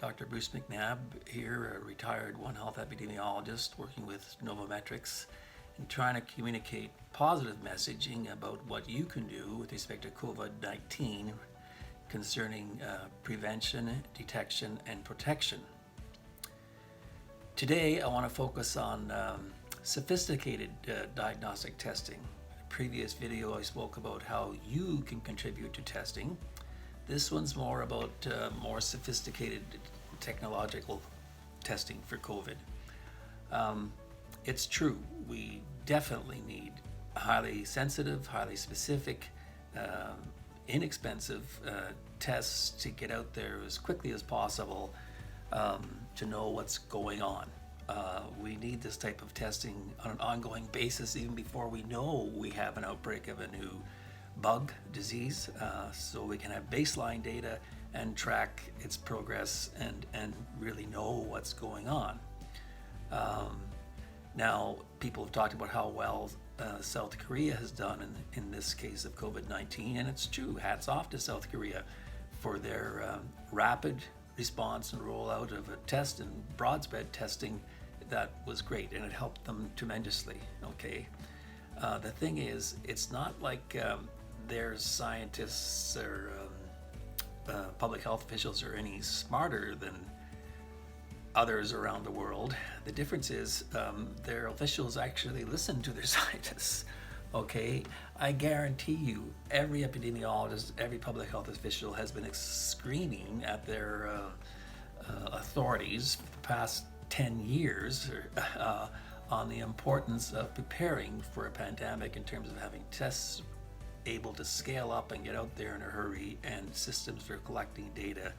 Dr. Bruce McNab here, a retired One Health epidemiologist working with Novometrics and trying to communicate positive messaging about what you can do with respect to COVID-19 concerning prevention, detection, and protection. Today, I want to focus on sophisticated diagnostic testing. In a previous video, I spoke about how you can contribute to testing. This one's more about more sophisticated technological testing for COVID. It's true, we definitely need highly sensitive, highly specific, inexpensive tests to get out there as quickly as possible to know what's going on. We need this type of testing on an ongoing basis even before we know we have an outbreak of a new bug disease, so we can have baseline data and track its progress and really know what's going on. Now, people have talked about how well South Korea has done in this case of COVID-19, and it's true. Hats off to South Korea for their rapid response and rollout of a test and broad spread testing. That was great, and it helped them tremendously. Okay, the thing is, it's not like their scientists or public health officials are any smarter than others around the world. The difference is their officials actually listen to their scientists. Okay, I guarantee you every epidemiologist, every public health official has been screaming at their authorities for the past 10 years on the importance of preparing for a pandemic in terms of having tests able to scale up and get out there in a hurry, and systems for collecting data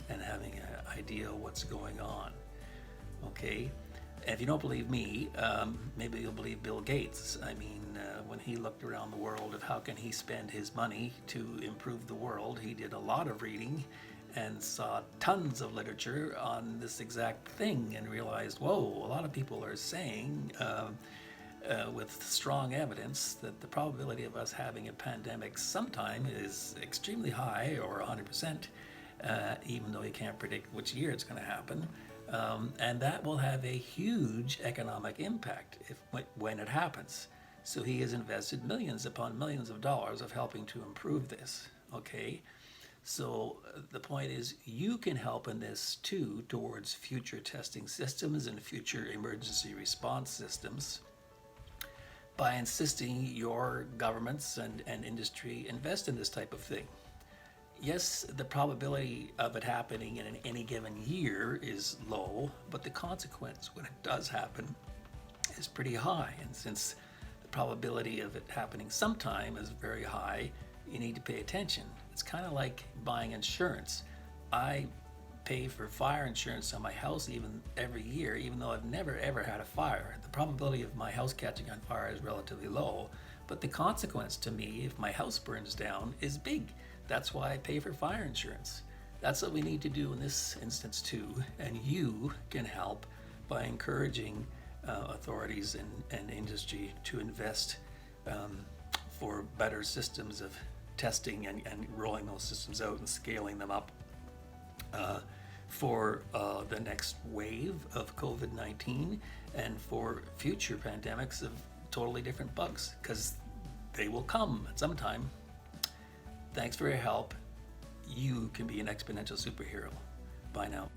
and having an idea of what's going on. Okay, and if you don't believe me, maybe you'll believe Bill Gates. I mean, when he looked around the world of how can he spend his money to improve the world, he did a lot of reading and saw tons of literature on this exact thing and realized, whoa, a lot of people are saying with strong evidence that the probability of us having a pandemic sometime is extremely high, or 100%, even though you can't predict which year it's going to happen. And that will have a huge economic impact when it happens. So he has invested millions upon millions of dollars of helping to improve this. Okay, so the point is, you can help in this too towards future testing systems and future emergency response systems by insisting your governments and industry invest in this type of thing. Yes, the probability of it happening in any given year is low, but the consequence when it does happen is pretty high. And since the probability of it happening sometime is very high, you need to pay attention. It's kind of like buying insurance. I pay for fire insurance on my house every year, even though I've never ever had a fire. The probability of my house catching on fire is relatively low, but the consequence to me if my house burns down is big. That's why I pay for fire insurance. That's what we need to do in this instance too, and you can help by encouraging authorities and industry to invest for better systems of testing and rolling those systems out and scaling them up for the next wave of COVID-19 and for future pandemics of totally different bugs, because they will come at some time. Thanks for your help. You can be an exponential superhero. Bye now.